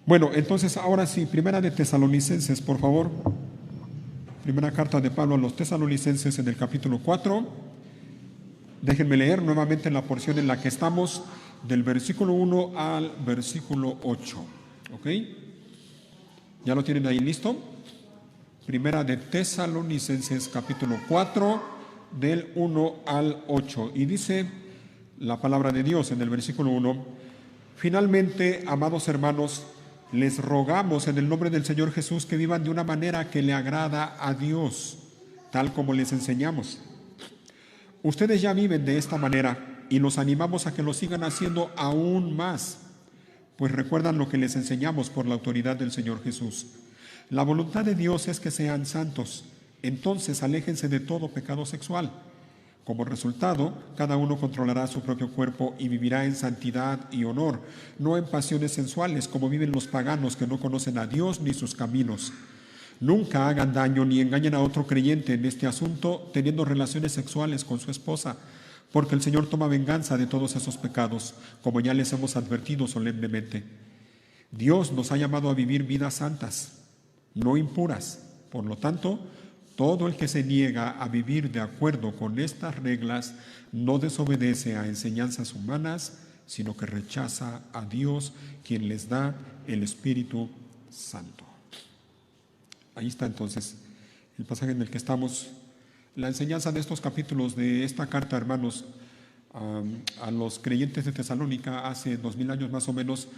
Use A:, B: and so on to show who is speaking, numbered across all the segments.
A: Bueno, entonces ahora sí, primera de Tesalonicenses, por favor. Primera carta de Pablo a los Tesalonicenses en el capítulo 4. Déjenme leer nuevamente la porción en la que estamos, del versículo 1 al versículo 8. ¿Ok? ¿Ya lo tienen ahí listo? Primera de Tesalonicenses, capítulo 4, del 1 al 8. Y dice la palabra de Dios en el versículo 1: Finalmente, amados hermanos, les rogamos en el nombre del Señor Jesús que vivan de una manera que le agrada a Dios, tal como les enseñamos. Ustedes ya viven de esta manera y los animamos a que lo sigan haciendo aún más, pues recuerdan lo que les enseñamos por la autoridad del Señor Jesús. La voluntad de Dios es que sean santos, entonces aléjense de todo pecado sexual. Como resultado, cada uno controlará su propio cuerpo y vivirá en santidad y honor, no en pasiones sensuales como viven los paganos que no conocen a Dios ni sus caminos. Nunca hagan daño ni engañen a otro creyente en este asunto teniendo relaciones sexuales con su esposa, porque el Señor toma venganza de todos esos pecados, como ya les hemos advertido solemnemente. Dios nos ha llamado a vivir vidas santas, no impuras. Por lo tanto, todo el que se niega a vivir de acuerdo con estas reglas no desobedece a enseñanzas humanas, sino que rechaza a Dios, quien les da el Espíritu Santo. Ahí está entonces el pasaje en el que estamos. La enseñanza de estos capítulos de esta carta, hermanos, a los creyentes de Tesalónica hace 2000 años más o menos,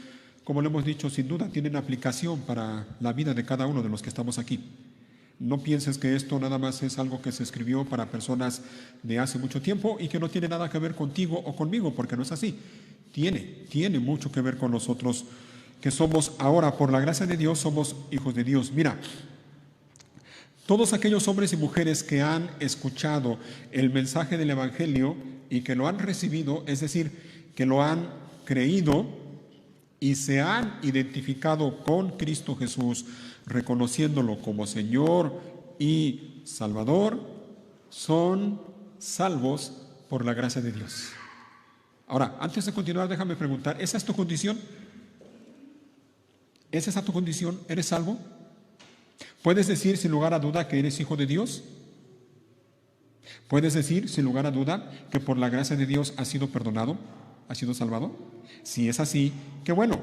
A: como lo hemos dicho, sin duda tienen aplicación para la vida de cada uno de los que estamos aquí. No pienses que esto nada más es algo que se escribió para personas de hace mucho tiempo y que no tiene nada que ver contigo o conmigo, porque no es así. Tiene mucho que ver con nosotros, que somos ahora, por la gracia de Dios, somos hijos de Dios. Mira, todos aquellos hombres y mujeres que han escuchado el mensaje del Evangelio y que lo han recibido, es decir, que lo han creído y se han identificado con Cristo Jesús, reconociéndolo como Señor y Salvador, son salvos por la gracia de Dios. Ahora, antes de continuar, déjame preguntar, ¿esa es tu condición? ¿Es esa tu condición? ¿Eres salvo? ¿Puedes decir sin lugar a duda que eres hijo de Dios? ¿Puedes decir sin lugar a duda que por la gracia de Dios has sido perdonado? ¿Has sido salvado? Si es así, qué bueno.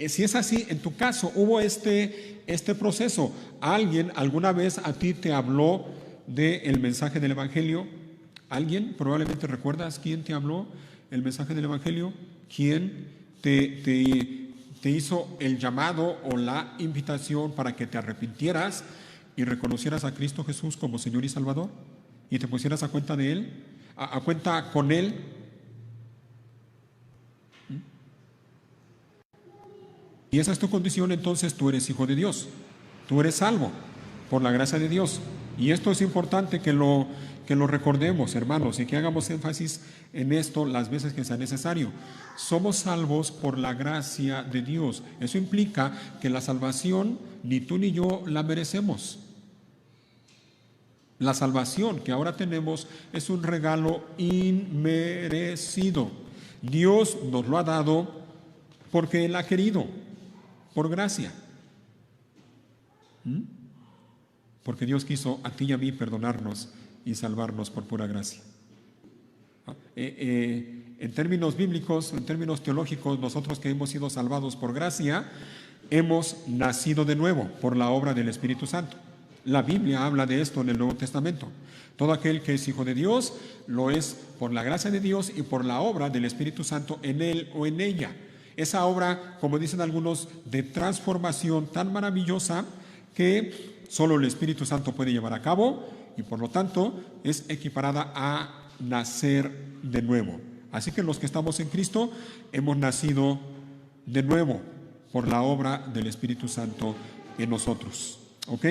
A: Si es así, en tu caso hubo este proceso. ¿Alguien alguna vez a ti te habló del mensaje del Evangelio? ¿Alguien? Probablemente recuerdas quién te habló el mensaje del Evangelio. ¿Quién te hizo el llamado o la invitación para que te arrepintieras y reconocieras a Cristo Jesús como Señor y Salvador y te pusieras a cuenta de Él, a cuenta con Él? Y esa es tu condición, entonces tú eres hijo de Dios, tú eres salvo por la gracia de Dios. Y esto es importante que lo recordemos, hermanos, y que hagamos énfasis en esto las veces que sea necesario. Somos salvos por la gracia de Dios. Eso implica que la salvación ni tú ni yo la merecemos. La salvación que ahora tenemos es un regalo inmerecido. Dios nos lo ha dado porque Él ha querido, por gracia. Porque Dios quiso a ti y a mí perdonarnos y salvarnos por pura gracia. En términos bíblicos, en términos teológicos, nosotros que hemos sido salvados por gracia, hemos nacido de nuevo por la obra del Espíritu Santo. La Biblia habla de esto en el Nuevo Testamento. Todo aquel que es hijo de Dios lo es por la gracia de Dios y por la obra del Espíritu Santo en él o en ella. Esa obra, como dicen algunos, de transformación tan maravillosa que solo el Espíritu Santo puede llevar a cabo y por lo tanto es equiparada a nacer de nuevo. Así que los que estamos en Cristo hemos nacido de nuevo por la obra del Espíritu Santo en nosotros. ¿Ok?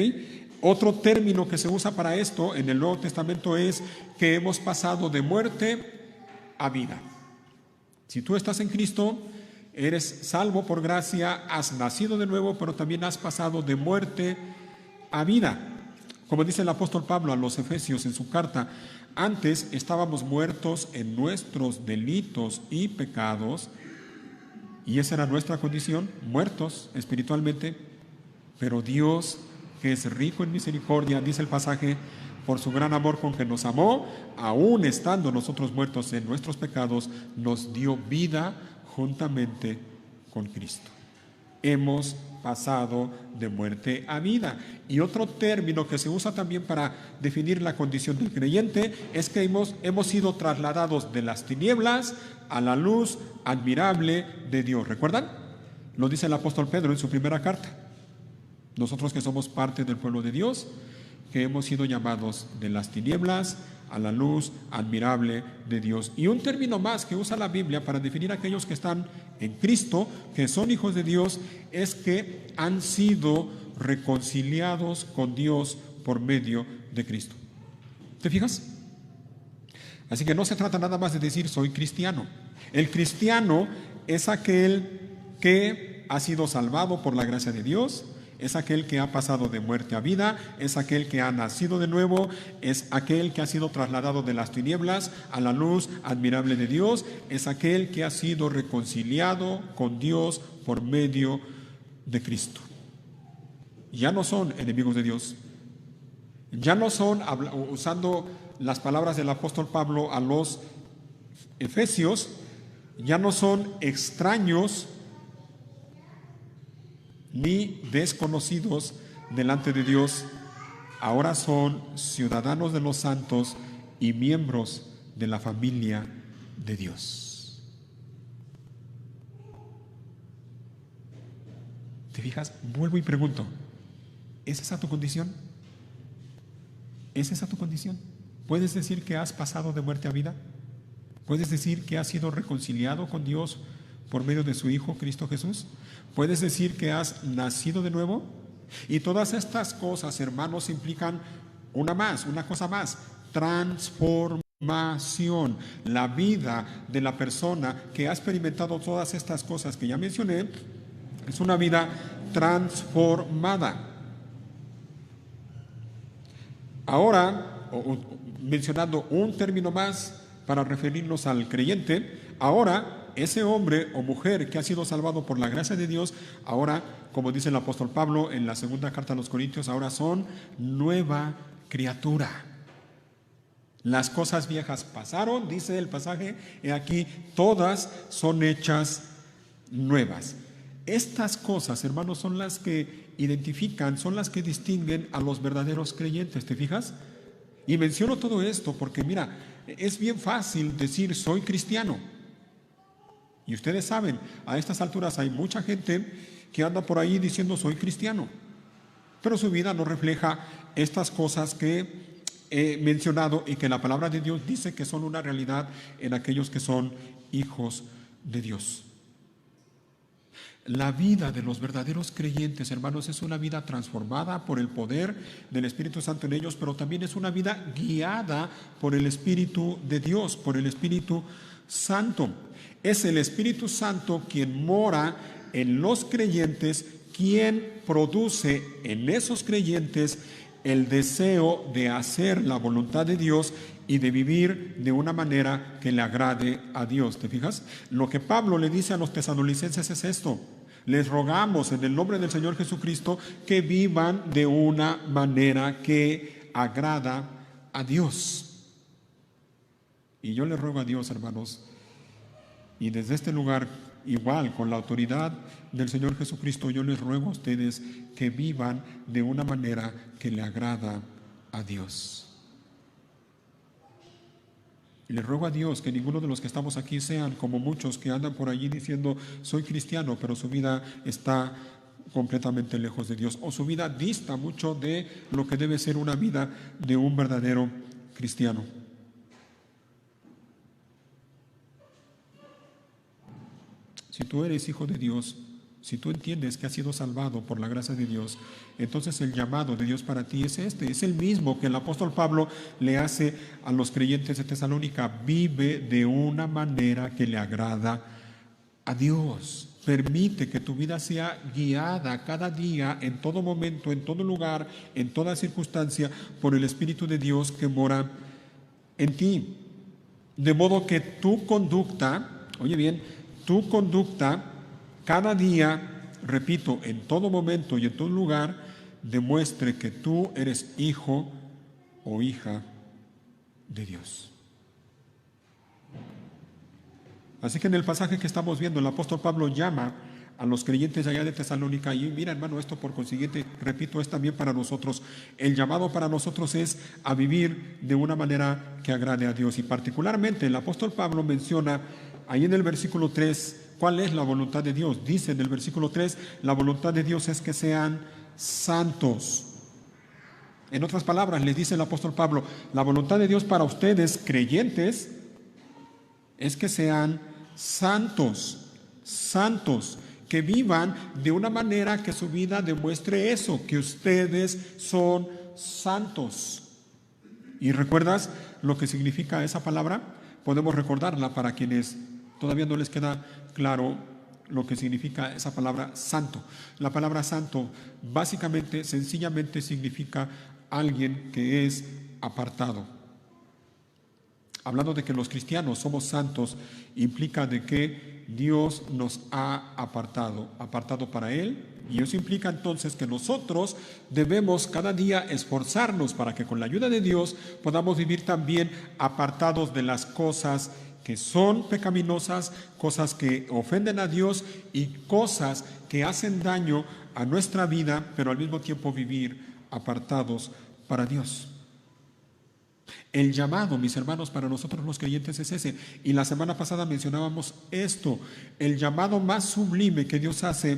A: Otro término que se usa para esto en el Nuevo Testamento es que hemos pasado de muerte a vida. Si tú estás en Cristo, eres salvo por gracia, has nacido de nuevo, pero también has pasado de muerte a vida. Como dice el apóstol Pablo a los Efesios en su carta, antes estábamos muertos en nuestros delitos y pecados, Y esa era nuestra condición, muertos espiritualmente, pero Dios, que es rico en misericordia, dice el pasaje, por su gran amor con que nos amó, aún estando nosotros muertos en nuestros pecados, nos dio vida juntamente con Cristo. Hemos pasado de muerte a vida. Y otro término que se usa también para definir la condición del creyente es que hemos sido trasladados de las tinieblas a la luz admirable de Dios. ¿Recuerdan? Lo dice el apóstol Pedro en su primera carta. Nosotros que somos parte del pueblo de Dios, que hemos sido llamados de las tinieblas a la luz admirable de Dios. Y un término más que usa la Biblia para definir a aquellos que están en Cristo, que son hijos de Dios, es que han sido reconciliados con Dios por medio de Cristo. ¿Te fijas? Así que no se trata nada más de decir soy cristiano. El cristiano es aquel que ha sido salvado por la gracia de Dios, es aquel que ha pasado de muerte a vida, es aquel que ha nacido de nuevo, es aquel que ha sido trasladado de las tinieblas a la luz admirable de Dios, es aquel que ha sido reconciliado con Dios por medio de Cristo. Ya no son enemigos de Dios, ya no son, usando las palabras del apóstol Pablo a los Efesios, ya no son extraños ni desconocidos delante de Dios, ahora son ciudadanos de los santos y miembros de la familia de Dios. ¿Te fijas? Vuelvo y pregunto, ¿es esa tu condición? ¿Es esa tu condición? ¿Puedes decir que has pasado de muerte a vida? ¿Puedes decir que has sido reconciliado con Dios por medio de su Hijo Cristo Jesús? ¿Puedes decir que has nacido de nuevo? Y todas estas cosas, hermanos, implican una cosa más, transformación. La vida de la persona que ha experimentado todas estas cosas que ya mencioné es una vida transformada. Ahora, mencionando un término más para referirnos al creyente, ahora ese hombre o mujer que ha sido salvado por la gracia de Dios, ahora, como dice el apóstol Pablo en la segunda carta a los Corintios, ahora son nueva criatura. Las cosas viejas pasaron, dice el pasaje, y aquí todas son hechas nuevas. Estas cosas, hermanos, son las que identifican, son las que distinguen a los verdaderos creyentes, ¿te fijas? Y menciono todo esto porque, mira, es bien fácil decir soy cristiano. Y ustedes saben, a estas alturas hay mucha gente que anda por ahí diciendo soy cristiano, pero su vida no refleja estas cosas que he mencionado y que la palabra de Dios dice que son una realidad en aquellos que son hijos de Dios. La vida de los verdaderos creyentes, hermanos, es una vida transformada por el poder del Espíritu Santo en ellos, pero también es una vida guiada por el Espíritu de Dios, por el Espíritu Santo. Es el Espíritu Santo quien mora en los creyentes, quien produce en esos creyentes el deseo de hacer la voluntad de Dios y de vivir de una manera que le agrade a Dios. ¿Te fijas? Lo que Pablo le dice a los tesalonicenses es esto: les rogamos en el nombre del Señor Jesucristo que vivan de una manera que agrada a Dios. Y yo le ruego a Dios, hermanos, y desde este lugar, igual con la autoridad del Señor Jesucristo, yo les ruego a ustedes que vivan de una manera que le agrada a Dios. Y le ruego a Dios que ninguno de los que estamos aquí sean como muchos que andan por allí diciendo soy cristiano, pero su vida está completamente lejos de Dios, o su vida dista mucho de lo que debe ser una vida de un verdadero cristiano. Si tú eres hijo de Dios, si tú entiendes que has sido salvado por la gracia de Dios, entonces el llamado de Dios para ti es es el mismo que el apóstol Pablo le hace a los creyentes de Tesalónica: vive de una manera que le agrada a Dios. Permite que tu vida sea guiada cada día, en todo momento, en todo lugar, en toda circunstancia, por el Espíritu de Dios que mora en ti. De modo que tu conducta, oye bien, tu conducta cada día, repito, en todo momento y en todo lugar, demuestre que tú eres hijo o hija de Dios. Así que en el pasaje que estamos viendo, el apóstol Pablo llama a los creyentes allá de Tesalónica, y mira, hermano, esto por consiguiente, repito, es también para nosotros. El llamado para nosotros es a vivir de una manera que agrade a Dios, y particularmente el apóstol Pablo menciona ahí en el versículo 3 cuál es la voluntad de Dios. Dice en el versículo 3, la voluntad de Dios es que sean santos. En otras palabras, les dice el apóstol Pablo, la voluntad de Dios para ustedes, creyentes, es que sean santos, santos, que vivan de una manera que su vida demuestre eso, que ustedes son santos. ¿Y recuerdas lo que significa esa palabra? Podemos recordarla para quienes todavía no les queda claro lo que significa esa palabra santo. La palabra santo básicamente, sencillamente significa alguien que es apartado. Hablando de que los cristianos somos santos, implica de que Dios nos ha apartado para Él, y eso implica entonces que nosotros debemos cada día esforzarnos para que con la ayuda de Dios podamos vivir también apartados de las cosas que son pecaminosas, cosas que ofenden a Dios y cosas que hacen daño a nuestra vida, pero al mismo tiempo vivir apartados para Dios. El llamado, mis hermanos, para nosotros los creyentes es ese. Y la semana pasada mencionábamos esto, el llamado más sublime que Dios hace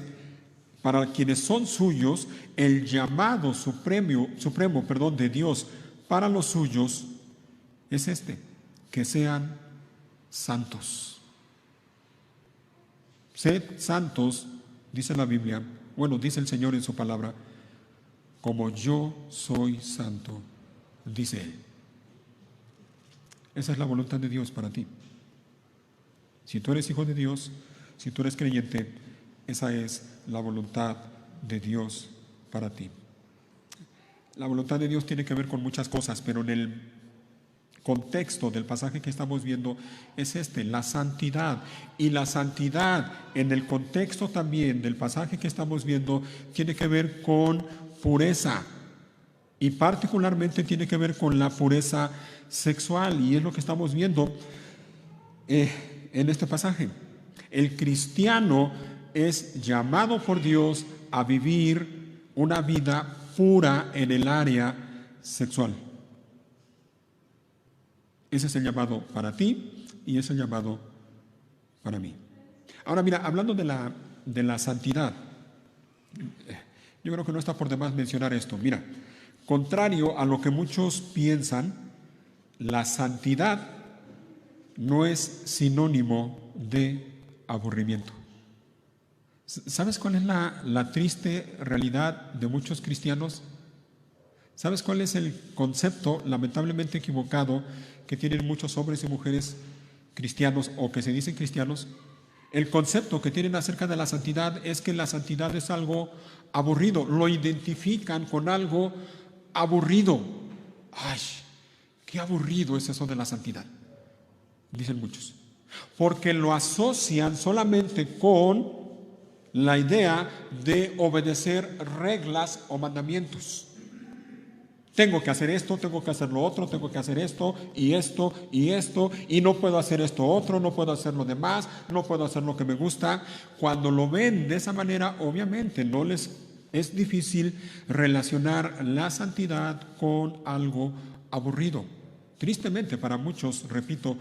A: para quienes son suyos, el llamado supremo de Dios para los suyos es este, que sean santos. Sed santos, dice la Biblia, bueno, dice el Señor en su palabra, como yo soy santo, dice Él. Esa es la voluntad de Dios para ti. Si tú eres hijo de Dios, si tú eres creyente, esa es la voluntad de Dios para ti. La voluntad de Dios tiene que ver con muchas cosas, pero en el contexto del pasaje que estamos viendo es la santidad. Y la santidad en el contexto también del pasaje que estamos viendo tiene que ver con pureza. Y particularmente tiene que ver con la pureza sexual, y es lo que estamos viendo en este pasaje. El cristiano es llamado por Dios a vivir una vida pura en el área sexual. Ese es el llamado para ti y ese es el llamado para mí. Ahora mira, hablando de la santidad, yo creo que no está por demás mencionar esto. Mira, contrario a lo que muchos piensan, la santidad no es sinónimo de aburrimiento. ¿Sabes cuál es la triste realidad de muchos cristianos? ¿Sabes cuál es el concepto lamentablemente equivocado que tienen muchos hombres y mujeres cristianos o que se dicen cristianos? El concepto que tienen acerca de la santidad es que la santidad es algo aburrido. Lo identifican con algo aburrido. ¡Ay! ¡Qué aburrido es eso de la santidad! Dicen muchos. Porque lo asocian solamente con la idea de obedecer reglas o mandamientos. Tengo que hacer esto, tengo que hacer lo otro, tengo que hacer esto, y no puedo hacer esto otro, no puedo hacer lo demás, no puedo hacer lo que me gusta. Cuando lo ven de esa manera, obviamente no les es difícil relacionar la santidad con algo aburrido. Tristemente para muchos, repito,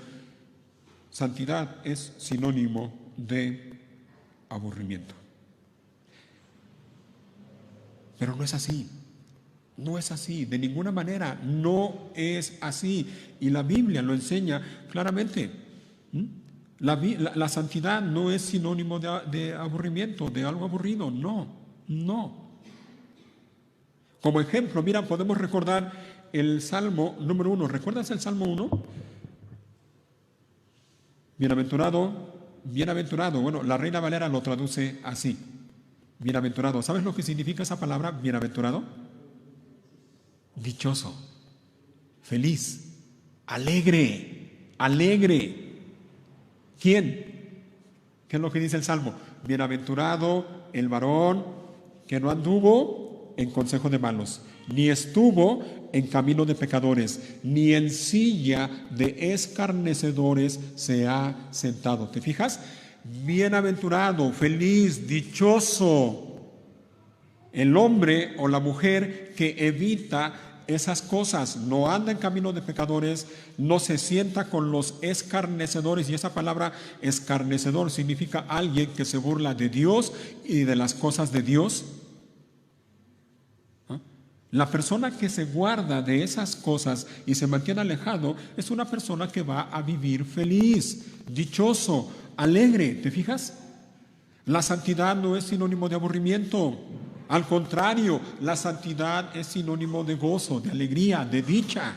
A: santidad es sinónimo de aburrimiento. Pero no es así. No es así, de ninguna manera, no es así. Y la Biblia lo enseña claramente. La santidad no es sinónimo de aburrimiento, de algo aburrido, no. Como ejemplo, mira, podemos recordar el Salmo número 1. ¿Recuerdas el Salmo 1? Bienaventurado. Bueno, la Reina Valera lo traduce así. Bienaventurado. ¿Sabes lo que significa esa palabra, bienaventurado? Dichoso, feliz, alegre. ¿Quién? ¿Qué es lo que dice el Salmo? bienaventurado el varón que no anduvo en consejo de malos, ni estuvo en camino de pecadores, ni en silla de escarnecedores se ha sentado. ¿Te fijas? Bienaventurado, feliz, dichoso el hombre o la mujer que evita esas cosas, no anda en camino de pecadores, no se sienta con los escarnecedores. Y esa palabra escarnecedor significa alguien que se burla de Dios y de las cosas de Dios. La persona que se guarda de esas cosas y se mantiene alejado es una persona que va a vivir feliz, dichoso, alegre. ¿Te fijas? La santidad no es sinónimo de aburrimiento. Al contrario, la santidad es sinónimo de gozo, de alegría, de dicha.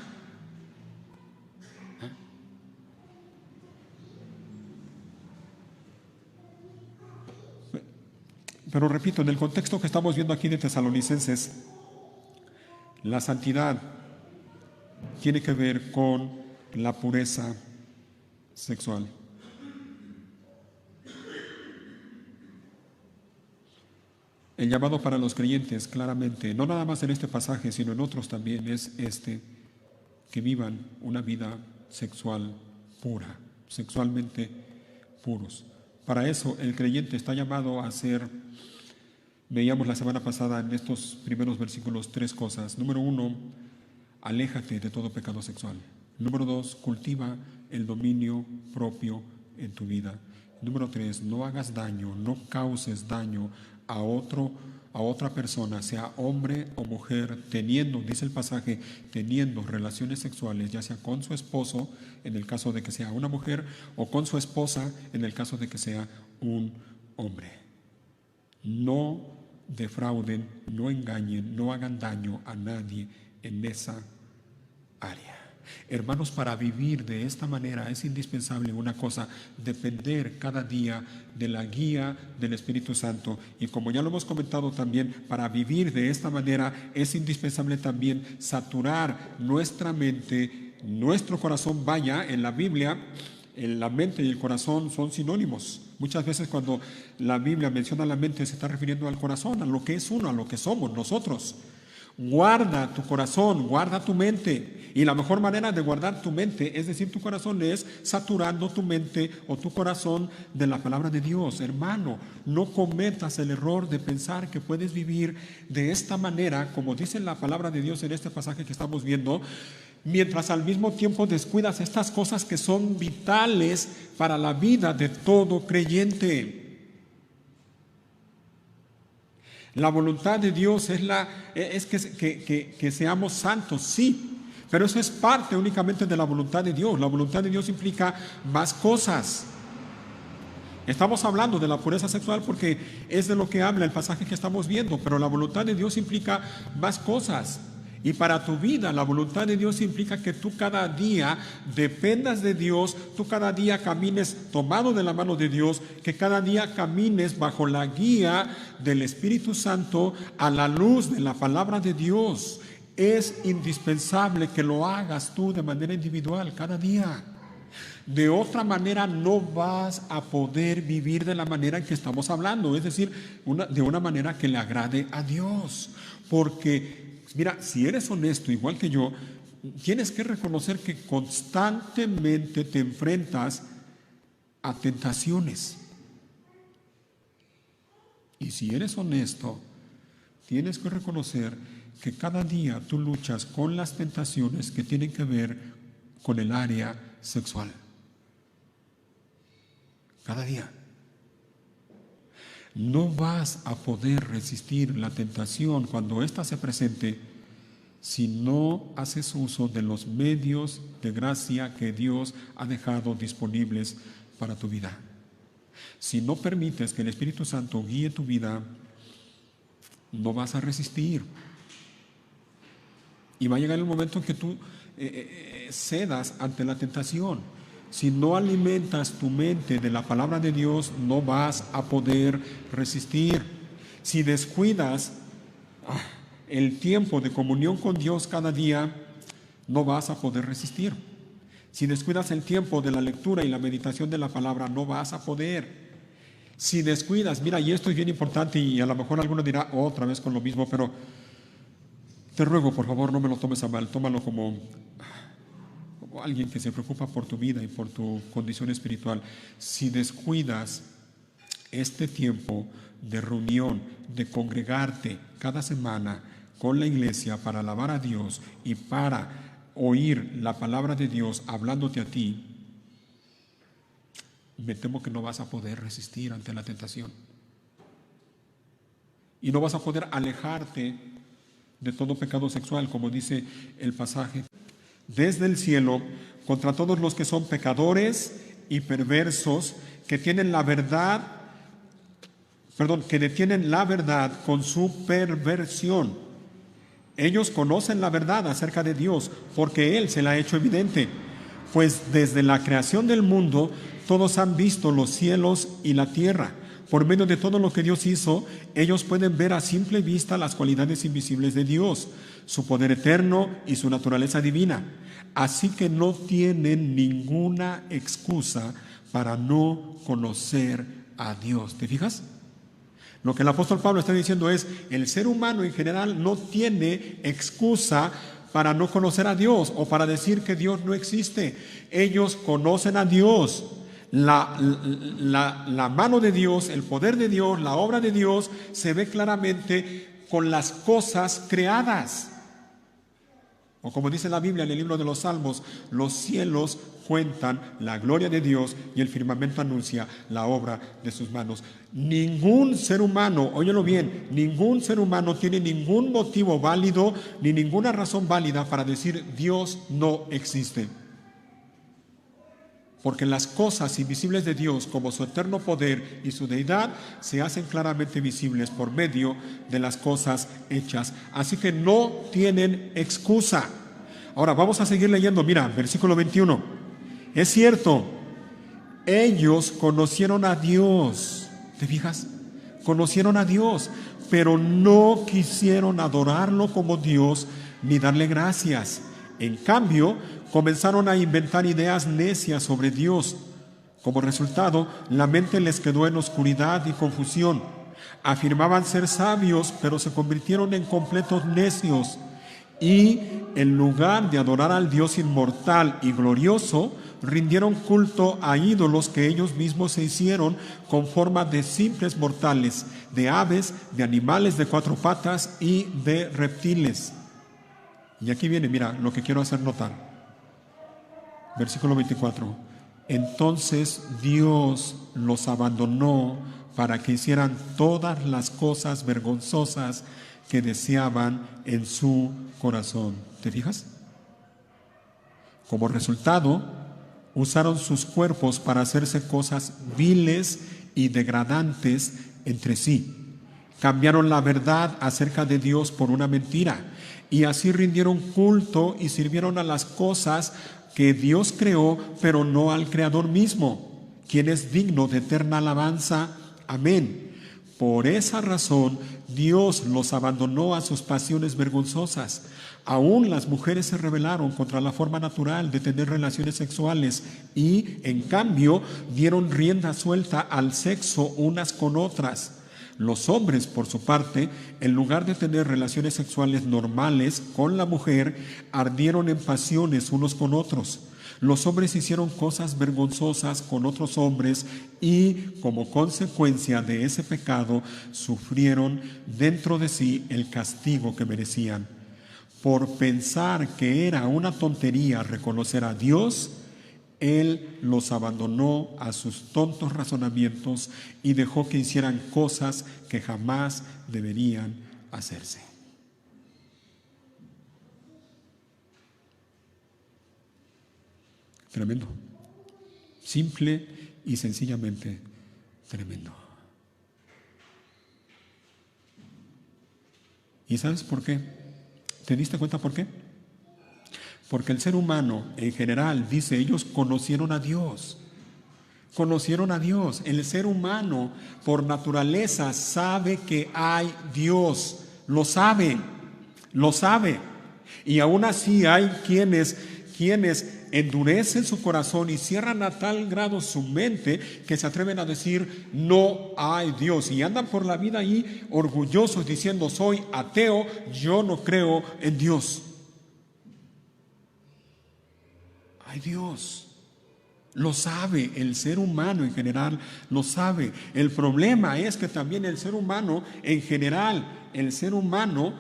A: Pero repito, en el contexto que estamos viendo aquí de Tesalonicenses, la santidad tiene que ver con la pureza sexual. El llamado para los creyentes, claramente, no nada más en este pasaje, sino en otros también, es que vivan una vida sexual pura, sexualmente puros. Para eso el creyente está llamado a hacer, veíamos la semana pasada en estos primeros versículos, 3 cosas. Número 1, aléjate de todo pecado sexual. Número 2, cultiva el dominio propio en tu vida. Número 3, no hagas daño, no causes daño a otra persona, sea hombre o mujer, teniendo, dice el pasaje, teniendo relaciones sexuales, ya sea con su esposo, en el caso de que sea una mujer, o con su esposa, en el caso de que sea un hombre. No defrauden, no engañen, no hagan daño a nadie en esa área. Hermanos, para vivir de esta manera es indispensable una cosa: depender cada día de la guía del Espíritu Santo. Y como ya lo hemos comentado también, para vivir de esta manera es indispensable también saturar nuestra mente, nuestro corazón. Vaya, en la Biblia, la mente y el corazón son sinónimos. Muchas veces cuando la Biblia menciona la mente se está refiriendo al corazón, a lo que es uno, a lo que somos nosotros. Guarda tu corazón, guarda tu mente. Y la mejor manera de guardar tu mente, es decir, tu corazón, es saturando tu mente o tu corazón de la palabra de Dios. Hermano, no cometas el error de pensar que puedes vivir de esta manera, como dice la palabra de Dios en este pasaje que estamos viendo, mientras al mismo tiempo descuidas estas cosas que son vitales para la vida de todo creyente. La voluntad de Dios es que seamos santos, sí, pero eso es parte únicamente de la voluntad de Dios. La voluntad de Dios implica más cosas. Estamos hablando de la pureza sexual porque es de lo que habla el pasaje que estamos viendo, pero la voluntad de Dios implica más cosas. Y para tu vida, la voluntad de Dios implica que tú cada día dependas de Dios, tú cada día camines tomado de la mano de Dios, que cada día camines bajo la guía del Espíritu Santo a la luz de la palabra de Dios. Es indispensable que lo hagas tú de manera individual cada día. De otra manera no vas a poder vivir de la manera en que estamos hablando, es decir, de una manera que le agrade a Dios. Porque mira, si eres honesto, igual que yo, tienes que reconocer que constantemente te enfrentas a tentaciones. Y si eres honesto, tienes que reconocer que cada día tú luchas con las tentaciones que tienen que ver con el área sexual. Cada día. No vas a poder resistir la tentación cuando ésta se presente si no haces uso de los medios de gracia que Dios ha dejado disponibles para tu vida. Si no permites que el Espíritu Santo guíe tu vida, no vas a resistir. Y va a llegar el momento en que tú cedas ante la tentación. Si no alimentas tu mente de la palabra de Dios, no vas a poder resistir. Si descuidas el tiempo de comunión con Dios cada día, no vas a poder resistir. Si descuidas el tiempo de la lectura y la meditación de la palabra, no vas a poder. Si descuidas, mira, y esto es bien importante, y a lo mejor alguno dirá otra vez con lo mismo, pero te ruego, por favor, no me lo tomes a mal, tómalo como alguien que se preocupa por tu vida y por tu condición espiritual. Si descuidas este tiempo de reunión, de congregarte cada semana con la iglesia para alabar a Dios y para oír la palabra de Dios hablándote a ti, me temo que no vas a poder resistir ante la tentación. Y no vas a poder alejarte de todo pecado sexual, como dice el pasaje. Desde el cielo, contra todos los que son pecadores y perversos, que tienen la verdad, que detienen la verdad con su perversión. Ellos conocen la verdad acerca de Dios, porque Él se la ha hecho evidente. Pues desde la creación del mundo, todos han visto los cielos y la tierra. Por medio de todo lo que Dios hizo, ellos pueden ver a simple vista las cualidades invisibles de Dios, su poder eterno y su naturaleza divina. Así que no tienen ninguna excusa para no conocer a Dios. ¿Te fijas? Lo que el apóstol Pablo está diciendo es, el ser humano en general no tiene excusa para no conocer a Dios o para decir que Dios no existe. Ellos conocen a Dios. La mano de Dios, el poder de Dios, la obra de Dios se ve claramente con las cosas creadas. O como dice la Biblia en el libro de los Salmos, los cielos cuentan la gloria de Dios y el firmamento anuncia la obra de sus manos. Ningún ser humano, óyelo bien, ningún ser humano tiene ningún motivo válido ni ninguna razón válida para decir Dios no existe. Porque las cosas invisibles de Dios, como su eterno poder y su deidad, se hacen claramente visibles por medio de las cosas hechas. Así que no tienen excusa. Ahora vamos a seguir leyendo. Mira, versículo 21. Es cierto, ellos conocieron a Dios. ¿Te fijas? Conocieron a Dios, pero no quisieron adorarlo como Dios ni darle gracias. En cambio, comenzaron a inventar ideas necias sobre Dios. Como resultado, la mente les quedó en oscuridad y confusión. Afirmaban ser sabios, pero se convirtieron en completos necios. Y en lugar de adorar al Dios inmortal y glorioso, rindieron culto a ídolos que ellos mismos se hicieron con forma de simples mortales, de aves, de animales de cuatro patas y de reptiles. Y aquí viene, mira, lo que quiero hacer notar. Versículo 24. Entonces Dios los abandonó para que hicieran todas las cosas vergonzosas que deseaban en su corazón. ¿Te fijas? Como resultado, usaron sus cuerpos para hacerse cosas viles y degradantes entre sí. Cambiaron la verdad acerca de Dios por una mentira y así rindieron culto y sirvieron a las cosas que Dios creó, pero no al Creador mismo, quien es digno de eterna alabanza. Amén. Por esa razón, Dios los abandonó a sus pasiones vergonzosas. Aún las mujeres se rebelaron contra la forma natural de tener relaciones sexuales y, en cambio, dieron rienda suelta al sexo unas con otras. Los hombres, por su parte, en lugar de tener relaciones sexuales normales con la mujer, ardieron en pasiones unos con otros. Los hombres hicieron cosas vergonzosas con otros hombres y, como consecuencia de ese pecado, sufrieron dentro de sí el castigo que merecían. Por pensar que era una tontería reconocer a Dios, Él los abandonó a sus tontos razonamientos y dejó que hicieran cosas que jamás deberían hacerse. Tremendo. Simple y sencillamente tremendo. ¿Y sabes por qué? ¿Te diste cuenta por qué? Porque el ser humano en general, dice, ellos conocieron a Dios. Conocieron a Dios. El ser humano por naturaleza sabe que hay Dios. Lo sabe. Lo sabe. Y aún así hay quienes quienes endurecen su corazón y cierran a tal grado su mente que se atreven a decir no hay Dios, y andan por la vida ahí orgullosos diciendo soy ateo, yo no creo en Dios. Hay Dios. Lo sabe, el ser humano en general lo sabe. El problema es que también el ser humano en general, el ser humano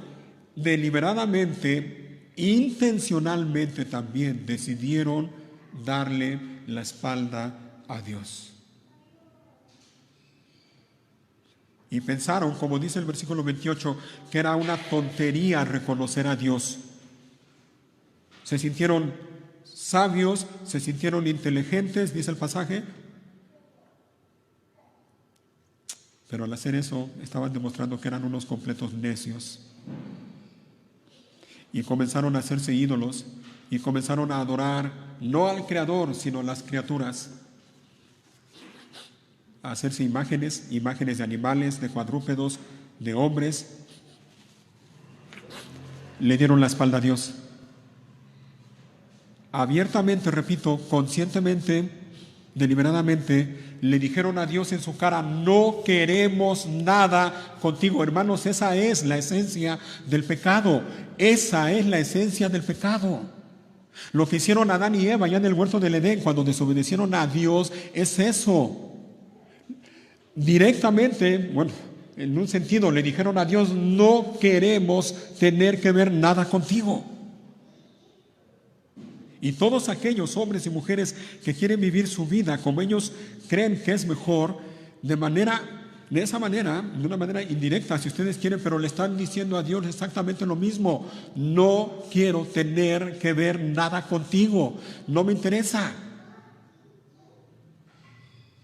A: deliberadamente, intencionalmente también decidieron darle la espalda a Dios. Y pensaron, como dice el versículo 28, que era una tontería reconocer a Dios. Se sintieron sabios, se sintieron inteligentes, dice el pasaje, pero al hacer eso estaban demostrando que eran unos completos necios. Y comenzaron a hacerse ídolos y comenzaron a adorar no al Creador, sino a las criaturas, a hacerse imágenes de animales, de cuadrúpedos, de hombres. Le dieron la espalda a Dios. Abiertamente, repito, conscientemente, deliberadamente, le dijeron a Dios en su cara, no queremos nada contigo. Hermanos, esa es la esencia del pecado. Esa es la esencia del pecado. Lo que hicieron Adán y Eva allá en el huerto del Edén cuando desobedecieron a Dios es eso. Directamente, bueno, en un sentido, le dijeron a Dios, no queremos tener que ver nada contigo. Y todos aquellos hombres y mujeres que quieren vivir su vida como ellos creen que es mejor, de esa manera, de una manera indirecta, si ustedes quieren, pero le están diciendo a Dios exactamente lo mismo. No quiero tener que ver nada contigo, no me interesa.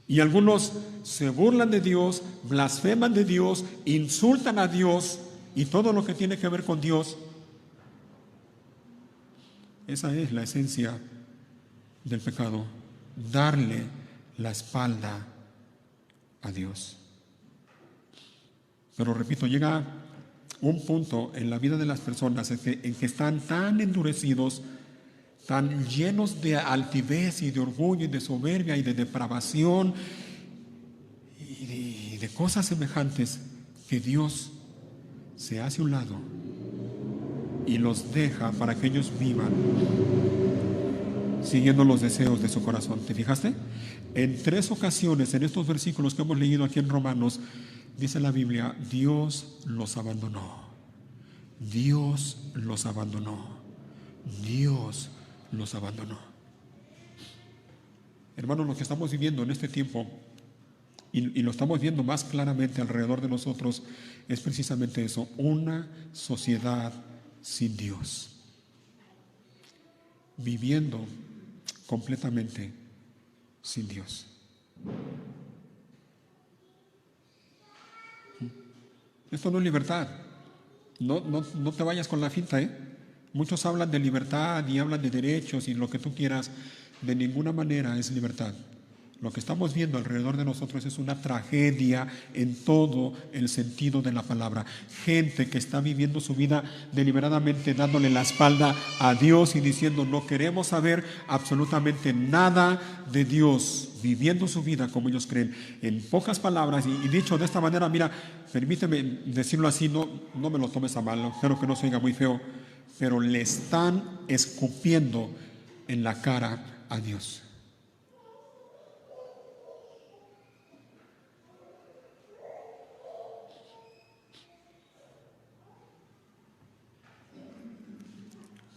A: Y algunos se burlan de Dios, blasfeman de Dios, insultan a Dios y todo lo que tiene que ver con Dios. Esa es la esencia del pecado, darle la espalda a Dios. Pero repito, llega un punto en la vida de las personas en que están tan endurecidos, tan llenos de altivez y de orgullo y de soberbia y de depravación y de cosas semejantes, que Dios se hace a un lado y los deja para que ellos vivan siguiendo los deseos de su corazón. ¿Te fijaste? En 3 ocasiones, en estos versículos que hemos leído aquí en Romanos, dice la Biblia, Dios los abandonó. Dios los abandonó. Dios los abandonó. Hermanos, lo que estamos viviendo en este tiempo, y lo estamos viendo más claramente alrededor de nosotros, es precisamente eso, una sociedad sin Dios, viviendo completamente sin Dios. Esto no es libertad. No te vayas con la finta, ¿eh? Muchos hablan de libertad y hablan de derechos y lo que tú quieras. De ninguna manera es libertad. Lo que estamos viendo alrededor de nosotros es una tragedia en todo el sentido de la palabra. Gente que está viviendo su vida deliberadamente dándole la espalda a Dios y diciendo no queremos saber absolutamente nada de Dios, viviendo su vida como ellos creen. En pocas palabras y dicho de esta manera, mira, permíteme decirlo así, no me lo tomes a mal, espero que no se oiga muy feo, pero le están escupiendo en la cara a Dios.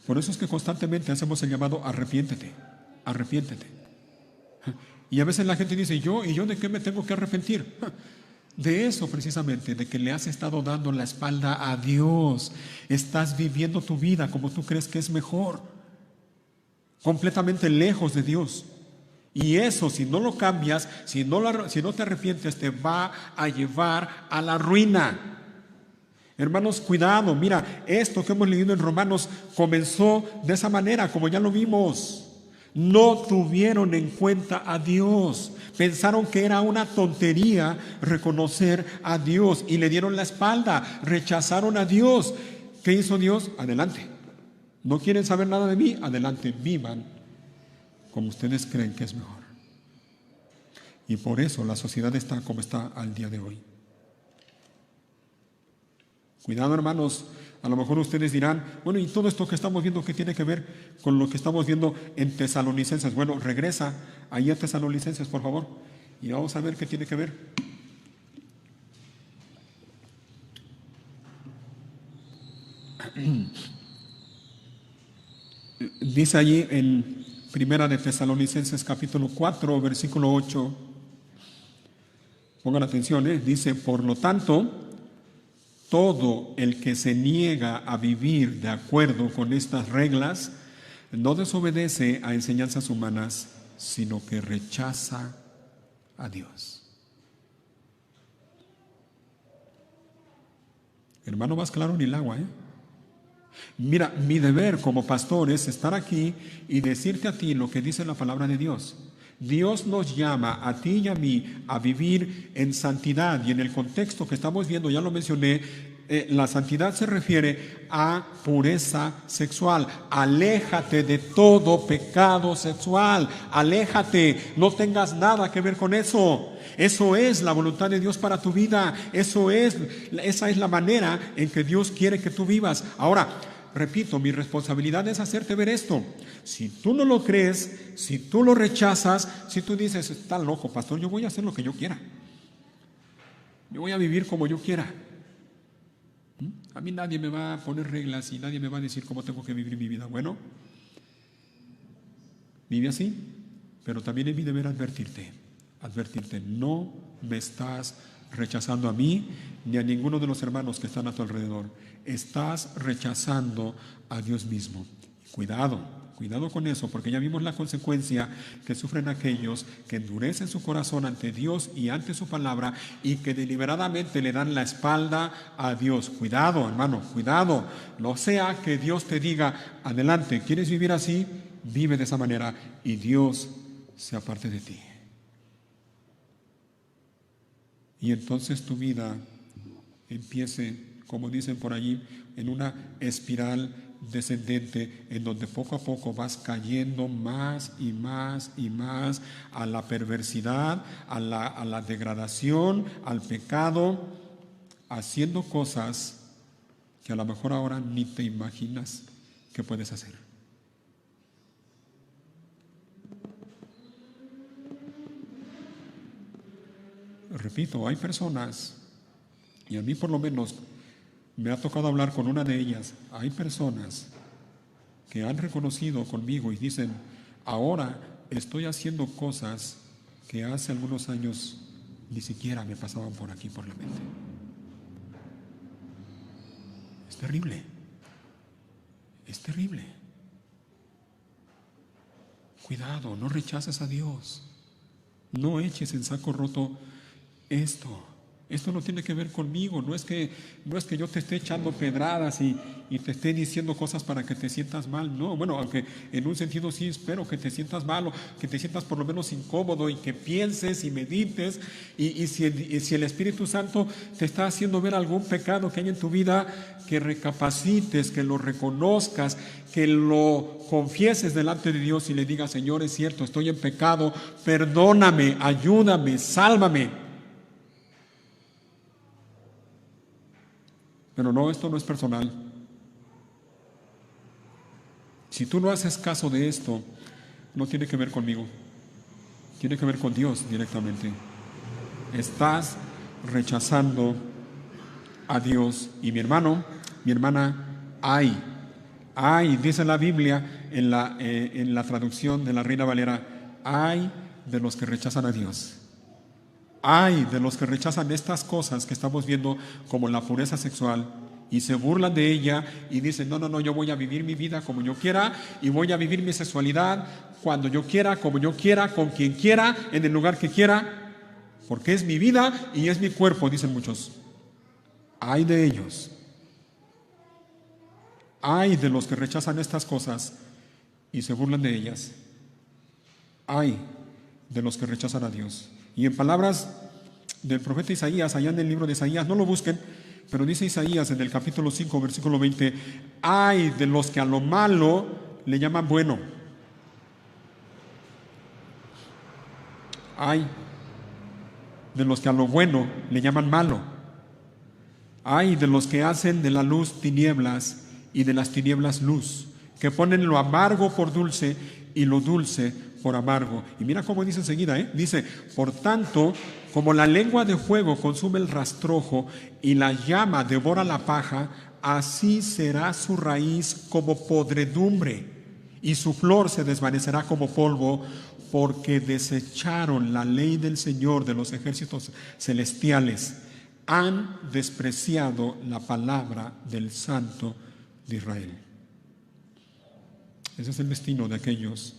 A: Por eso es que constantemente hacemos el llamado arrepiéntete, arrepiéntete. Y a veces la gente dice, ¿y yo de qué me tengo que arrepentir? De eso precisamente, de que le has estado dando la espalda a Dios. Estás viviendo tu vida como tú crees que es mejor, completamente lejos de Dios. Y eso, si no lo cambias, si no te arrepientes, te va a llevar a la ruina. Hermanos, cuidado, mira, esto que hemos leído en Romanos comenzó de esa manera, como ya lo vimos. No tuvieron en cuenta a Dios, pensaron que era una tontería reconocer a Dios y le dieron la espalda, rechazaron a Dios. ¿Qué hizo Dios? Adelante, No quieren saber nada de mí, adelante, vivan como ustedes creen que es mejor. Y por eso la sociedad está como está al día de hoy. Cuidado, hermanos, a lo mejor ustedes dirán, bueno, ¿y todo esto que estamos viendo qué tiene que ver con lo que estamos viendo en Tesalonicenses? Bueno, regresa ahí a Tesalonicenses, por favor, y vamos a ver qué tiene que ver. Dice allí en Primera de Tesalonicenses capítulo 4, versículo 8, pongan atención, dice, por lo tanto, todo el que se niega a vivir de acuerdo con estas reglas no desobedece a enseñanzas humanas, sino que rechaza a Dios. Hermano, más claro ni el agua, Mira, mi deber como pastor es estar aquí y decirte a ti lo que dice la palabra de Dios. Dios nos llama a ti y a mí a vivir en santidad, y en el contexto que estamos viendo, ya lo mencioné, la santidad se refiere a pureza sexual. Aléjate de todo pecado sexual, aléjate, no tengas nada que ver con eso. Eso es la voluntad de Dios para tu vida, esa es la manera en que Dios quiere que tú vivas. Ahora, repito, mi responsabilidad es hacerte ver esto. Si tú no lo crees, si tú lo rechazas, si tú dices, está loco, pastor, yo voy a hacer lo que yo quiera, yo voy a vivir como yo quiera, a mí nadie me va a poner reglas y nadie me va a decir cómo tengo que vivir mi vida. Bueno, vive así, pero también es mi deber advertirte, no me estás rechazando a mí ni a ninguno de los hermanos que están a tu alrededor. Estás rechazando a Dios mismo. Cuidado con eso, porque ya vimos la consecuencia que sufren aquellos que endurecen su corazón ante Dios y ante su palabra y que deliberadamente le dan la espalda a Dios. Cuidado, hermano, cuidado. No sea que Dios te diga, adelante, ¿quieres vivir así? Vive de esa manera y Dios se aparte de ti. Y entonces tu vida empiece, como dicen por allí, en una espiral descendente en donde poco a poco vas cayendo más y más y más a la perversidad, a la degradación, al pecado, haciendo cosas que a lo mejor ahora ni te imaginas que puedes hacer. Repito, hay personas, y a mí por lo menos me ha tocado hablar con una de ellas, hay personas que han reconocido conmigo y dicen, ahora estoy haciendo cosas que hace algunos años ni siquiera me pasaban por aquí, por la mente. Es terrible, es terrible. Cuidado, no rechaces a Dios, no eches en saco roto esto no tiene que ver conmigo, no es que yo te esté echando pedradas y te esté diciendo cosas para que te sientas mal, no, bueno, aunque en un sentido sí espero que te sientas mal o que te sientas por lo menos incómodo y que pienses y medites y si el Espíritu Santo te está haciendo ver algún pecado que hay en tu vida, que recapacites, que lo reconozcas, que lo confieses delante de Dios y le digas, Señor, es cierto, estoy en pecado, perdóname, ayúdame, sálvame. Pero no, esto no es personal. Si tú no haces caso de esto, no tiene que ver conmigo, tiene que ver con Dios directamente. Estás rechazando a Dios. Y mi hermano, mi hermana, ay, dice la Biblia en la traducción de la Reina Valera, ay de los que rechazan a Dios. Ay de los que rechazan estas cosas que estamos viendo como la pureza sexual y se burlan de ella y dicen, no, yo voy a vivir mi vida como yo quiera y voy a vivir mi sexualidad cuando yo quiera, como yo quiera, con quien quiera, en el lugar que quiera, porque es mi vida y es mi cuerpo, dicen muchos. Ay de ellos. Ay de los que rechazan estas cosas y se burlan de ellas. Ay de los que rechazan a Dios. Y en palabras del profeta Isaías, allá en el libro de Isaías, no lo busquen, Pero dice Isaías en el capítulo 5, versículo 20, ay de los que a lo malo le llaman bueno. Ay de los que a lo bueno le llaman malo. Ay de los que hacen de la luz tinieblas y de las tinieblas luz, que ponen lo amargo por dulce y lo dulce por amargo. Y mira cómo dice enseguida, dice, por tanto, como la lengua de fuego consume el rastrojo y la llama devora la paja, así será su raíz como podredumbre y su flor se desvanecerá como polvo, porque desecharon la ley del Señor de los ejércitos celestiales, han despreciado la palabra del Santo de Israel. Ese es el destino de aquellos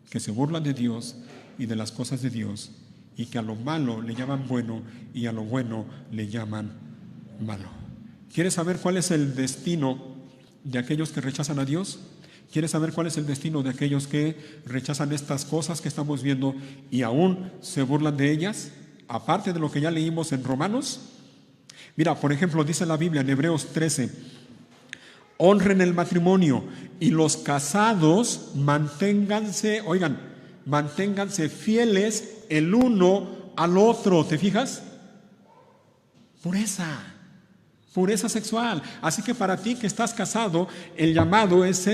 A: que se burlan de Dios y de las cosas de Dios, y que a lo malo le llaman bueno y a lo bueno le llaman malo. ¿Quieres saber cuál es el destino de aquellos que rechazan a Dios? ¿Quieres saber cuál es el destino de aquellos que rechazan estas cosas que estamos viendo y aún se burlan de ellas? Aparte de lo que ya leímos en Romanos. Mira, por ejemplo, dice la Biblia en Hebreos 13, honren el matrimonio y los casados manténganse fieles el uno al otro. ¿Te fijas? Pureza sexual. Así que para ti que estás casado, el llamado es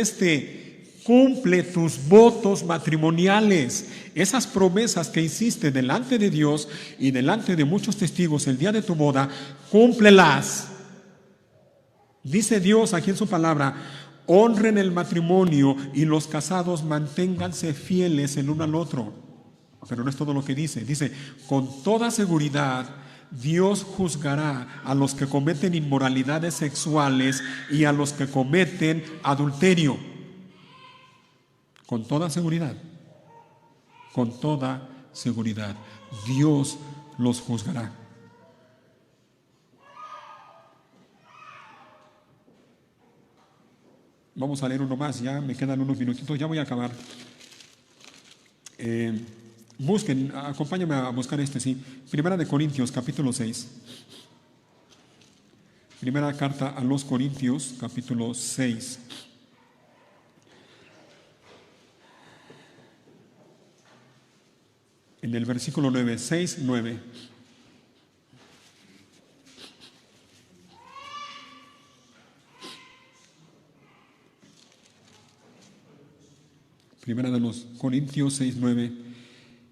A: cumple tus votos matrimoniales, esas promesas que hiciste delante de Dios y delante de muchos testigos el día de tu boda, cúmplelas. Dice Dios aquí en su palabra, honren el matrimonio y los casados manténganse fieles el uno al otro. Pero no es todo lo que dice. Dice, con toda seguridad Dios juzgará a los que cometen inmoralidades sexuales y a los que cometen adulterio. Con toda seguridad, Dios los juzgará. Vamos a leer uno más, ya me quedan unos minutitos, ya voy a acabar. Busquen, acompáñame a buscar sí. Primera de Corintios, capítulo 6. Primera carta a los Corintios, capítulo 6. En el versículo 9, 6, 9. Primera de los Corintios 6, 9.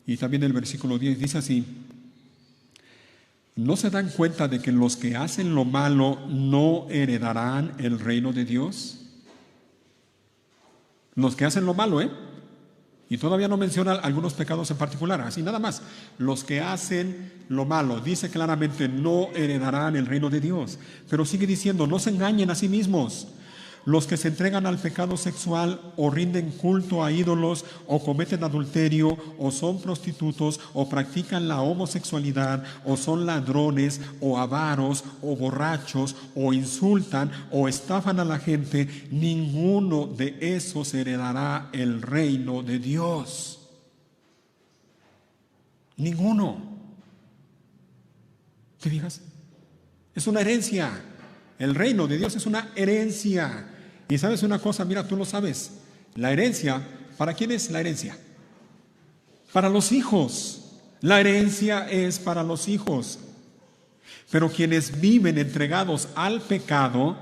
A: Y también el versículo 10 dice así: ¿no se dan cuenta de que los que hacen lo malo no heredarán el reino de Dios? Los que hacen lo malo, y todavía no menciona algunos pecados en particular, así nada más. Los que hacen lo malo, dice claramente, no heredarán el reino de Dios. Pero sigue diciendo, no se engañen a sí mismos. Los que se entregan al pecado sexual o rinden culto a ídolos o cometen adulterio o son prostitutos o practican la homosexualidad o son ladrones o avaros o borrachos o insultan o estafan a la gente, ninguno de esos heredará el reino de Dios. Ninguno. ¿Te fijas? Es una herencia. El reino de Dios es una herencia. Y sabes una cosa, mira, tú lo sabes. La herencia, ¿para quién es la herencia? Para los hijos. La herencia es para los hijos. Pero quienes viven entregados al pecado,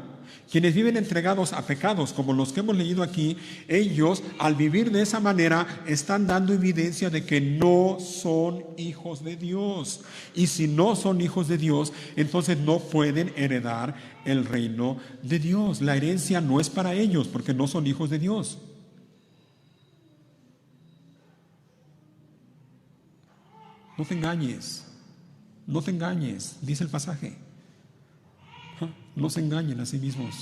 A: quienes viven entregados a pecados como los que hemos leído aquí, ellos al vivir de esa manera están dando evidencia de que no son hijos de Dios. Y si no son hijos de Dios, entonces no pueden heredar el reino de Dios. La herencia no es para ellos porque no son hijos de Dios. No te engañes, dice el pasaje. No se engañen a sí mismos.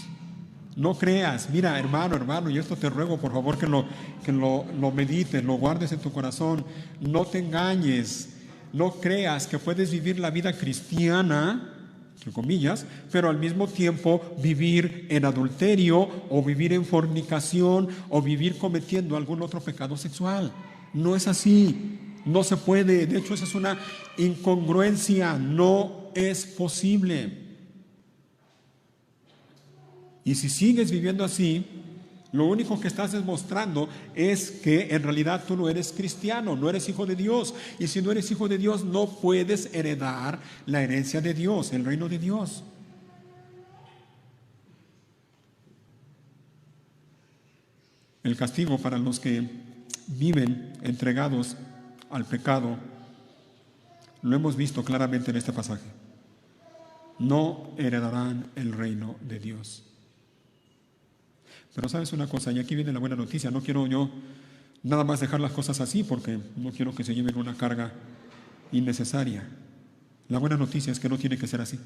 A: No creas, mira, hermano, y esto te ruego por favor que lo medites, lo guardes en tu corazón. No te engañes, no creas que puedes vivir la vida cristiana, entre comillas, pero al mismo tiempo vivir en adulterio o vivir en fornicación o vivir cometiendo algún otro pecado sexual. No es así, no se puede. De hecho, esa es una incongruencia, no es posible. Y si sigues viviendo así, lo único que estás demostrando es que en realidad tú no eres cristiano, no eres hijo de Dios. Y si no eres hijo de Dios, no puedes heredar la herencia de Dios, el reino de Dios. El castigo para los que viven entregados al pecado, lo hemos visto claramente en este pasaje. No heredarán el reino de Dios. Pero sabes una cosa, y aquí viene la buena noticia, no quiero yo nada más dejar las cosas así porque no quiero que se lleven una carga innecesaria. La buena noticia es que no tiene que ser así.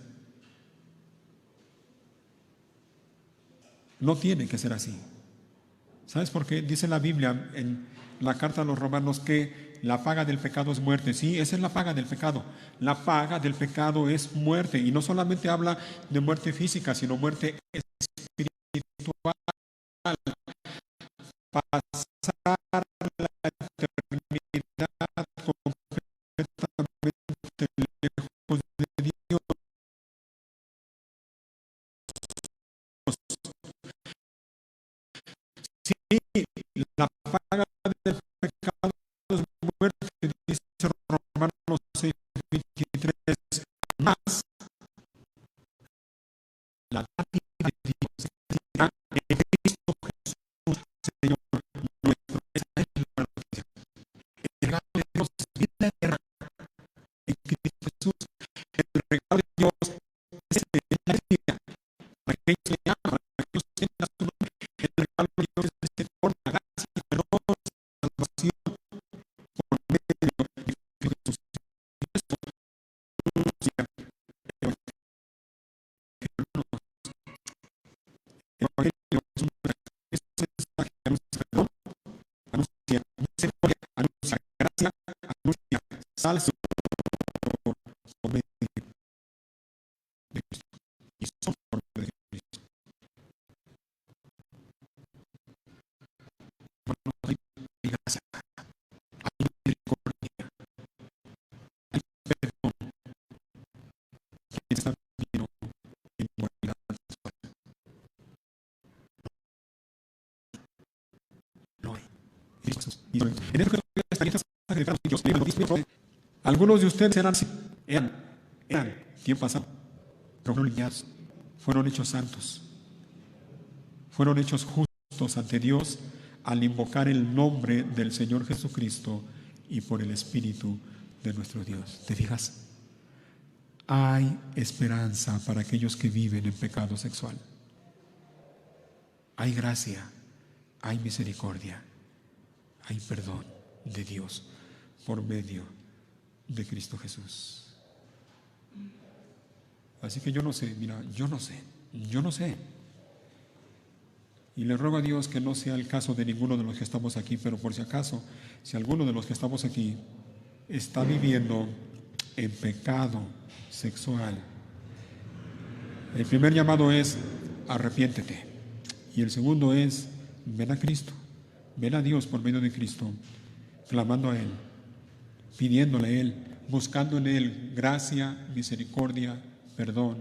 A: No tiene que ser así. ¿Sabes por qué? Dice la Biblia en la carta a los romanos que la paga del pecado es muerte. Sí, esa es la paga del pecado. La paga del pecado es muerte. Y no solamente habla de muerte física, sino muerte espiritual. Pasar la eternidad completamente lejos de Dios. Sí, la paga del pecado es muerte, dice Romanos 6:23, más la dádiva de Dios está en Cristo Jesús, Señor nuestro. Esa es la buena noticia. El regalo de Dios es vida eterna en Cristo Jesús. El regalo de Dios es la vida. Para aquellos que le aman, para aquellos que tienen su nombre, el regalo de Dios es que por la gracia y perdón, salvación por medio de Cristo Jesús. El Evangelio es un mensaje, anuncia perdón, anuncia misericordia, anuncia gracia, anuncia salvación por medio de Cristo. Y son por medio de Cristo. Hermanos, hay gracia, hay misericordia, hay perdón. ¿Quién está viviendo en moralidad sexual? No hay. En eso que estas algunos de ustedes eran tiempo pasado, pero fueron limpiados, fueron hechos santos, fueron hechos justos ante Dios al invocar el nombre del Señor Jesucristo y por el Espíritu de nuestro Dios. ¿Te fijas? Hay esperanza para aquellos que viven en pecado sexual. Hay gracia, hay misericordia, hay perdón de Dios por medio de Cristo Jesús. Así que yo no sé, mira, yo no sé. Y le ruego a Dios que no sea el caso de ninguno de los que estamos aquí, pero por si acaso, si alguno de los que estamos aquí está viviendo en pecado sexual, el primer llamado es arrepiéntete. Y el segundo es ven a Cristo, ven a Dios por medio de Cristo, clamando a Él, pidiéndole a Él, buscando en Él gracia, misericordia, perdón.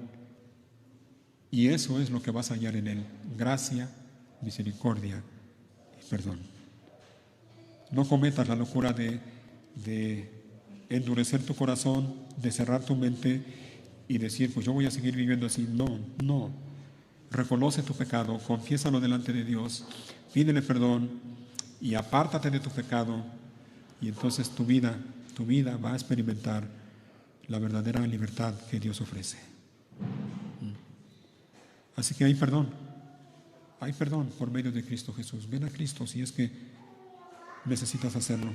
A: Y eso es lo que vas a hallar en Él, gracia, misericordia y perdón. No cometas la locura de endurecer tu corazón, de cerrar tu mente y decir, pues yo voy a seguir viviendo así. No. Reconoce tu pecado, confiésalo delante de Dios, pídele perdón y apártate de tu pecado, y entonces tu vida va a experimentar la verdadera libertad que Dios ofrece. Así que hay perdón por medio de Cristo Jesús. Ven a Cristo si es que necesitas hacerlo.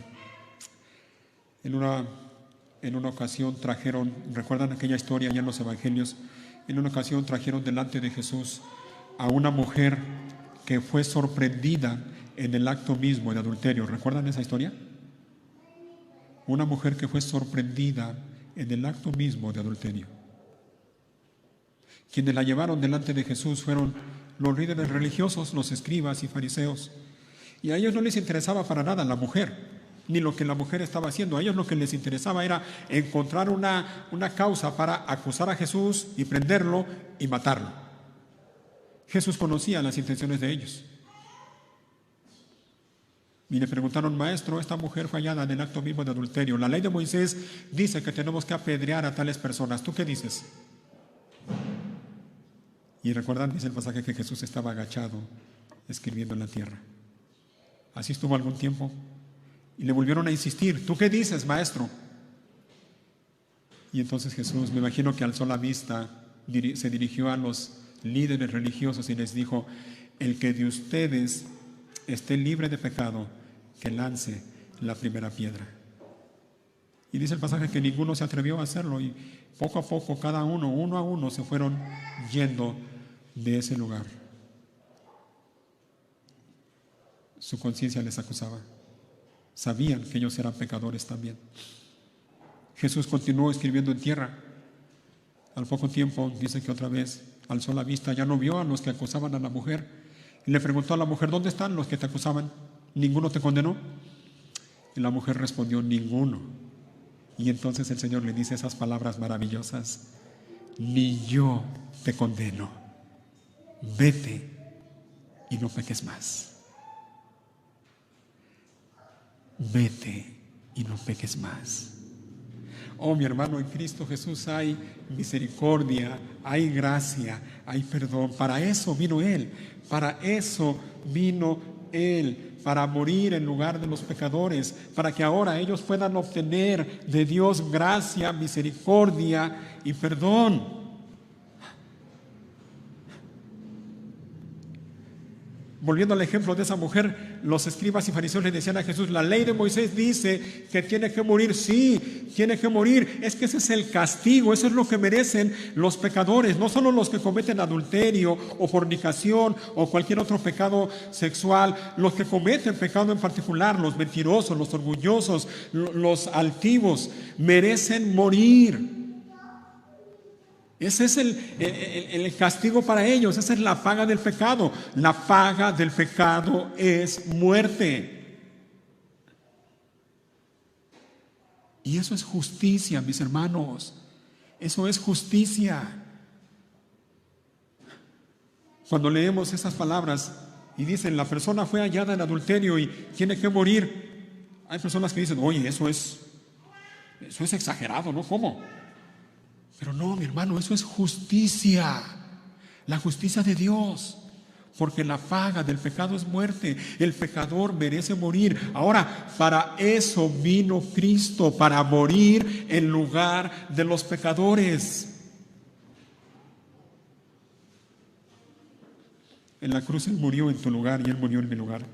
A: En una ocasión trajeron, ¿recuerdan aquella historia ya en los evangelios? En una ocasión trajeron delante de Jesús a una mujer que fue sorprendida en el acto mismo de adulterio. ¿Recuerdan esa historia? Una mujer que fue sorprendida en el acto mismo de adulterio. Quienes la llevaron delante de Jesús fueron los líderes religiosos, los escribas y fariseos. Y a ellos no les interesaba para nada la mujer, ni lo que la mujer estaba haciendo. A ellos lo que les interesaba era encontrar una causa para acusar a Jesús y prenderlo y matarlo. Jesús conocía las intenciones de ellos. Y le preguntaron: maestro, esta mujer fue hallada en el acto mismo de adulterio. La ley de Moisés dice que tenemos que apedrear a tales personas. ¿Tú qué dices? Y recuerdan, dice el pasaje, que Jesús estaba agachado, escribiendo en la tierra. Así estuvo algún tiempo. Y le volvieron a insistir: ¿tú qué dices, maestro? Y entonces Jesús, me imagino que alzó la vista, se dirigió a los líderes religiosos y les dijo: el que de ustedes esté libre de pecado, que lance la primera piedra. Y dice el pasaje que ninguno se atrevió a hacerlo, y poco a poco, cada uno a uno, se fueron yendo de ese lugar. Su conciencia les acusaba. Sabían que ellos eran pecadores también. Jesús continuó escribiendo en tierra. Al poco tiempo, dice que otra vez alzó la vista, ya no vio a los que acusaban a la mujer, y le preguntó a la mujer: ¿dónde están los que te acusaban? ¿Ninguno te condenó? Y la mujer respondió: ninguno. Y entonces el Señor le dice esas palabras maravillosas: ni yo te condeno, vete y no peques más. Vete y no peques más. Oh, mi hermano, en Cristo Jesús hay misericordia, hay gracia, hay perdón. Para eso vino Él, para eso vino Él, para morir en lugar de los pecadores, para que ahora ellos puedan obtener de Dios gracia, misericordia y perdón. Volviendo al ejemplo de esa mujer, los escribas y fariseos le decían a Jesús: la ley de Moisés dice que tiene que morir. Sí, tiene que morir. Es que ese es el castigo, eso es lo que merecen los pecadores, no solo los que cometen adulterio o fornicación o cualquier otro pecado sexual, los que cometen pecado en particular, los mentirosos, los orgullosos, los altivos, merecen morir. Ese es el castigo para ellos, esa es la paga del pecado. La paga del pecado es muerte. Y eso es justicia, mis hermanos. Eso es justicia. Cuando leemos esas palabras y dicen: la persona fue hallada en adulterio y tiene que morir, hay personas que dicen: oye, eso es exagerado, ¿no? ¿Cómo? Pero no, mi hermano, eso es justicia, la justicia de Dios, porque la paga del pecado es muerte. El pecador merece morir. Ahora, para eso vino Cristo, para morir en lugar de los pecadores. En la cruz Él murió en tu lugar y Él murió en mi lugar.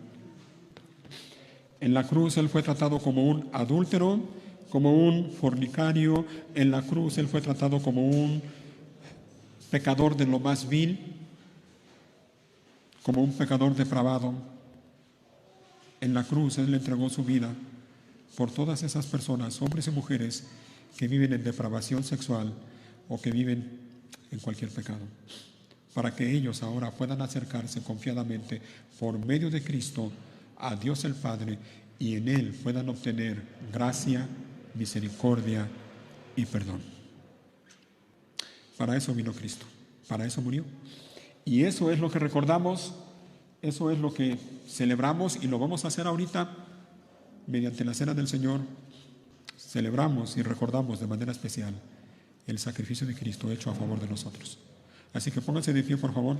A: En la cruz Él fue tratado como un adúltero, como un fornicario. En la cruz Él fue tratado como un pecador de lo más vil, como un pecador depravado. En la cruz Él le entregó su vida por todas esas personas, hombres y mujeres, que viven en depravación sexual o que viven en cualquier pecado, para que ellos ahora puedan acercarse confiadamente por medio de Cristo a Dios el Padre, y en Él puedan obtener gracia, misericordia y perdón. Para eso vino Cristo, para eso murió. Y eso es lo que recordamos, eso es lo que celebramos, y lo vamos a hacer ahorita mediante la cena del Señor. Celebramos y recordamos de manera especial el sacrificio de Cristo hecho a favor de nosotros. Así que pónganse de pie, por favor.